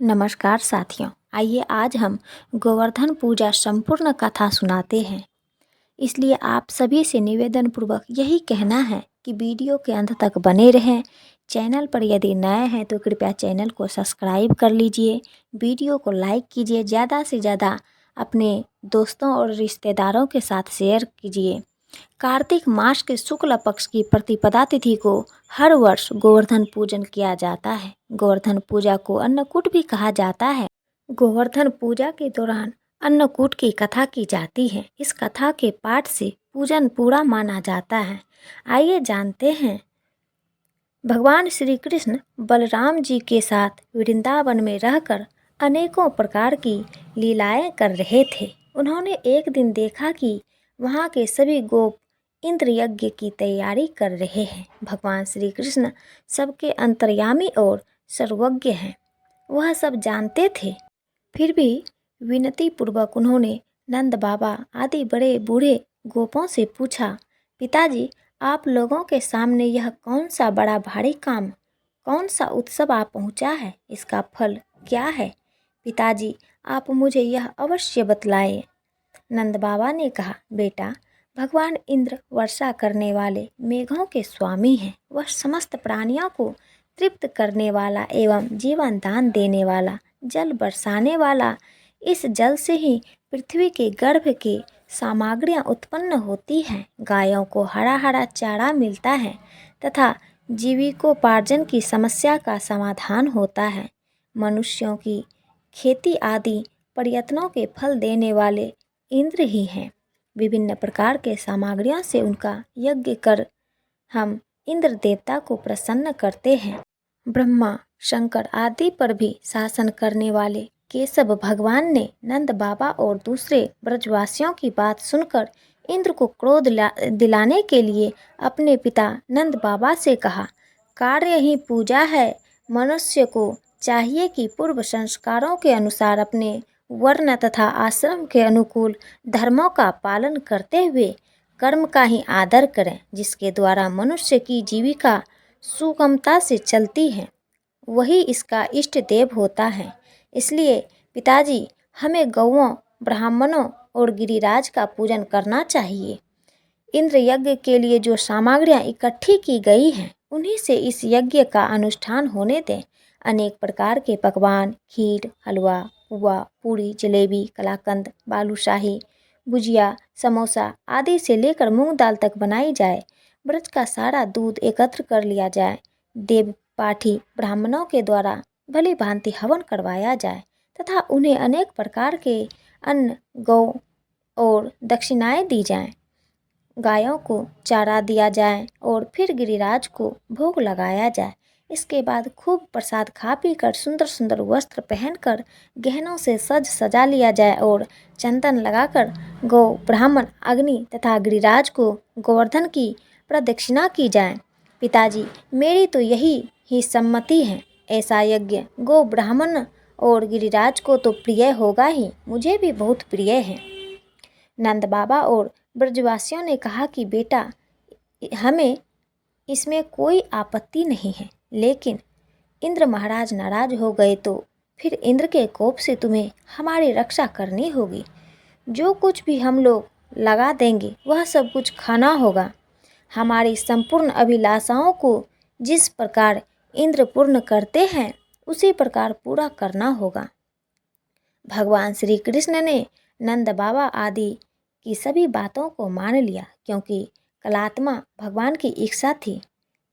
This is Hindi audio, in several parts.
नमस्कार साथियों, आइए आज हम गोवर्धन पूजा संपूर्ण कथा सुनाते हैं। इसलिए आप सभी से निवेदन पूर्वक यही कहना है कि वीडियो के अंत तक बने रहें। चैनल पर यदि नए हैं तो कृपया चैनल को सब्सक्राइब कर लीजिए, वीडियो को लाइक कीजिए, ज़्यादा से ज़्यादा अपने दोस्तों और रिश्तेदारों के साथ शेयर कीजिए। कार्तिक मास के शुक्ल पक्ष की प्रतिपदा तिथि को हर वर्ष गोवर्धन पूजन किया जाता है। गोवर्धन पूजा को अन्नकूट भी कहा जाता है। गोवर्धन पूजा के दौरान अन्नकूट की कथा की जाती है। इस कथा के पाठ से पूजन पूरा माना जाता है। आइए जानते हैं। भगवान श्री कृष्ण बलराम जी के साथ वृंदावन में रहकर अनेकों प्रकार की लीलाएं कर रहे थे। उन्होंने एक दिन देखा कि वहाँ के सभी गोप इंद्र यज्ञ की तैयारी कर रहे हैं। भगवान श्री कृष्ण सबके अंतर्यामी और सर्वज्ञ हैं, वह सब जानते थे। फिर भी विनती पूर्वक उन्होंने नंद बाबा आदि बड़े बूढ़े गोपों से पूछा, पिताजी, आप लोगों के सामने यह कौन सा बड़ा भारी काम, कौन सा उत्सव आप पहुँचा है? इसका फल क्या है? पिताजी, आप मुझे यह अवश्य बतलाएं। नंद बाबा ने कहा, बेटा, भगवान इंद्र वर्षा करने वाले मेघों के स्वामी हैं। वह समस्त प्राणियों को तृप्त करने वाला एवं जीवन दान देने वाला, जल बरसाने वाला। इस जल से ही पृथ्वी के गर्भ के सामग्रियाँ उत्पन्न होती हैं। गायों को हरा हरा चारा मिलता है तथा जीविकोपार्जन की समस्या का समाधान होता है। मनुष्यों की खेती आदि प्रयत्नों के फल देने वाले इंद्र ही हैं। विभिन्न प्रकार के सामग्रियों से उनका यज्ञ कर हम इंद्र देवता को प्रसन्न करते हैं। ब्रह्मा, शंकर आदि पर भी शासन करने वाले केशव भगवान ने नंद बाबा और दूसरे ब्रजवासियों की बात सुनकर इंद्र को क्रोध दिलाने के लिए अपने पिता नंद बाबा से कहा, कार्य ही पूजा है। मनुष्य को चाहिए कि पूर्व संस्कारों के अनुसार अपने वर्ण तथा आश्रम के अनुकूल धर्मों का पालन करते हुए कर्म का ही आदर करें, जिसके द्वारा मनुष्य की जीविका सुगमता से चलती है। वही इसका इष्ट देव होता है। इसलिए पिताजी, हमें गौओं, ब्राह्मणों और गिरिराज का पूजन करना चाहिए। इंद्र यज्ञ के लिए जो सामग्रियाँ इकट्ठी की गई हैं, उन्हीं से इस यज्ञ का अनुष्ठान होने दें। अनेक प्रकार के पकवान, खीर, हलवा, पुआ, पूरी, जलेबी, कलाकंद, बालूशाही, गुजिया, समोसा आदि से लेकर मूंग दाल तक बनाई जाए। व्रत का सारा दूध एकत्र कर लिया जाए। देव पाठी ब्राह्मणों के द्वारा भली भांति हवन करवाया जाए तथा उन्हें अनेक प्रकार के अन्न, गौ और दक्षिणाएं दी जाएं। गायों को चारा दिया जाए और फिर गिरिराज को भोग लगाया जाए। इसके बाद खूब प्रसाद खा पी कर सुंदर सुंदर वस्त्र पहनकर गहनों से सज सजा लिया जाए और चंदन लगाकर गौ, ब्राह्मण, अग्नि तथा गिरिराज को गोवर्धन की प्रदक्षिणा की जाए। पिताजी, मेरी तो यही ही सम्मति है। ऐसा यज्ञ गौ, ब्राह्मण और गिरिराज को तो प्रिय होगा ही, मुझे भी बहुत प्रिय है। नंद बाबा और ब्रजवासियों ने कहा कि बेटा, हमें इसमें कोई आपत्ति नहीं है, लेकिन इंद्र महाराज नाराज हो गए तो फिर इंद्र के कोप से तुम्हें हमारी रक्षा करनी होगी। जो कुछ भी हम लोग लगा देंगे वह सब कुछ खाना होगा। हमारी संपूर्ण अभिलाषाओं को जिस प्रकार इंद्र पूर्ण करते हैं, उसी प्रकार पूरा करना होगा। भगवान श्री कृष्ण ने नंद बाबा आदि की सभी बातों को मान लिया, क्योंकि कलात्मा भगवान की इच्छा थी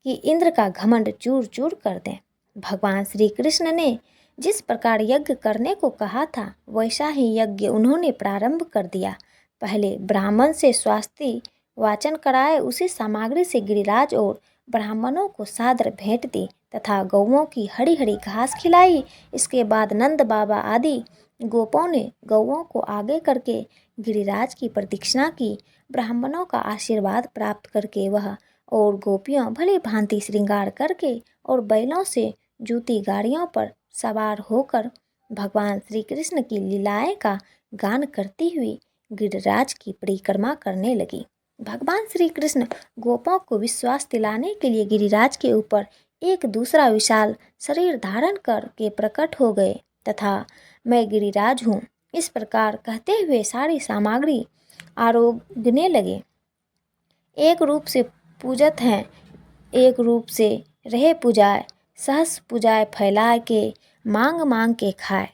कि इंद्र का घमंड चूर चूर कर दें। भगवान श्री कृष्ण ने जिस प्रकार यज्ञ करने को कहा था, वैसा ही यज्ञ उन्होंने प्रारंभ कर दिया। पहले ब्राह्मण से स्वास्ति वाचन कराए, उसी सामग्री से गिरिराज और ब्राह्मणों को सादर भेंट दी तथा गौओं की हरी हरी घास खिलाई। इसके बाद नंद बाबा आदि गोपों ने गौओं को आगे करके गिरिराज की प्रदक्षिणा की। ब्राह्मणों का आशीर्वाद प्राप्त करके वह और गोपियाँ भली भांति श्रृंगार करके और बैलों से जूती गाड़ियों पर सवार होकर भगवान श्री कृष्ण की लीलाएं का गान करती हुई गिरिराज की परिक्रमा करने लगी। भगवान श्री कृष्ण गोपों को विश्वास दिलाने के लिए गिरिराज के ऊपर एक दूसरा विशाल शरीर धारण करके प्रकट हो गए। तथा मैं गिरिराज हूँ। इस प्रकार कहते हुए सारी सामग्री आरोगने लगे। एक रूप से पूजत हैं, एक रूप से रहे पूजाए, सहस पूजाए फैलाए के, मांग मांग के खाए।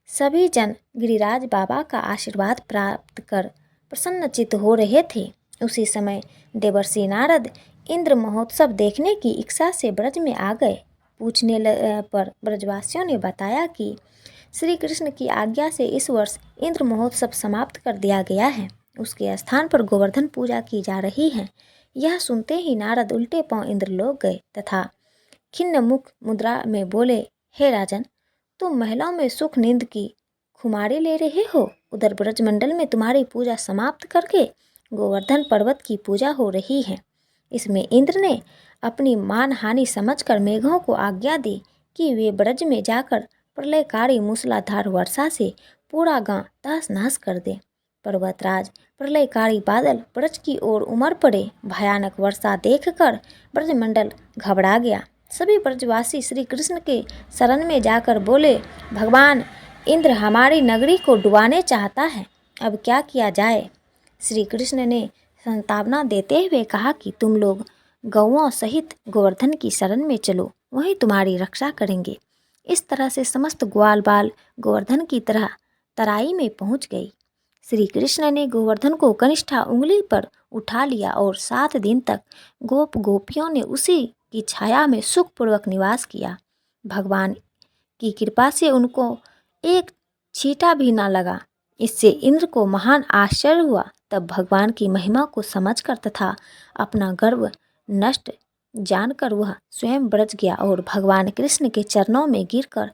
सभी जन गिरिराज बाबा का आशीर्वाद प्राप्त कर प्रसन्नचित्त हो रहे थे। उसी समय देवर्षि नारद इंद्र महोत्सव देखने की इच्छा से ब्रज में आ गए। पूछने पर ब्रजवासियों ने बताया कि श्री कृष्ण की आज्ञा से इस वर्ष इंद्र महोत्सव समाप्त कर दिया गया है। उसके स्थान पर गोवर्धन पूजा की जा रही है। यह सुनते ही नारद उल्टे पांव इंद्रलोक गए तथा खिन्न मुख मुद्रा में बोले, हे राजन, तुम महिलाओं में सुख नींद की खुमारी ले रहे हो। उधर ब्रजमंडल में तुम्हारी पूजा समाप्त करके गोवर्धन पर्वत की पूजा हो रही है। इसमें इंद्र ने अपनी मान हानि समझकर मेघों को आज्ञा दी कि वे ब्रज में जाकर प्रलयकारी मूसलाधार वर्षा से पूरा गांव तहस नहस कर दे। पर्वतराज प्रलयकारी बादल ब्रज की ओर उमड़ पड़े। भयानक वर्षा देखकर ब्रजमंडल घबरा गया। सभी ब्रजवासी श्री कृष्ण के शरण में जाकर बोले, भगवान, इंद्र हमारी नगरी को डुबाने चाहता है, अब क्या किया जाए। श्री कृष्ण ने सांत्वना देते हुए कहा कि तुम लोग गौओं सहित गोवर्धन की शरण में चलो, वही तुम्हारी रक्षा करेंगे। इस तरह से समस्त ग्वाल बाल गोवर्धन की तरह तराई में पहुंच गई। श्री कृष्ण ने गोवर्धन को कनिष्ठा उंगली पर उठा लिया और 7 दिन तक गोप गोपियों ने उसी की छाया में सुखपूर्वक निवास किया। भगवान की कृपा से उनको एक छींटा भी न लगा। इससे इंद्र को महान आश्चर्य हुआ। तब भगवान की महिमा को समझकर तथा अपना गर्व नष्ट जानकर वह स्वयं ब्रज गया और भगवान कृष्ण के चरणों में गिरकर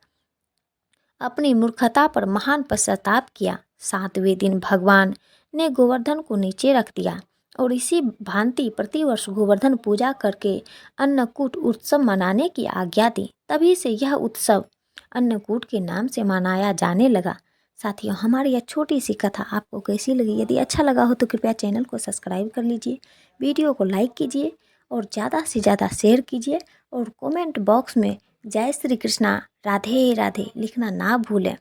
अपनी मूर्खता पर महान पश्चाताप किया। 7वें दिन भगवान ने गोवर्धन को नीचे रख दिया और इसी भांति प्रतिवर्ष गोवर्धन पूजा करके अन्नकूट उत्सव मनाने की आज्ञा दी। तभी से यह उत्सव अन्नकूट के नाम से मनाया जाने लगा। साथियों, हमारी यह छोटी सी कथा आपको कैसी लगी? यदि अच्छा लगा हो तो कृपया चैनल को सब्सक्राइब कर लीजिए, वीडियो को लाइक कीजिए और ज़्यादा से ज़्यादा शेयर कीजिए और कमेंट बॉक्स में जय श्री कृष्णा, राधे राधे लिखना ना भूलें।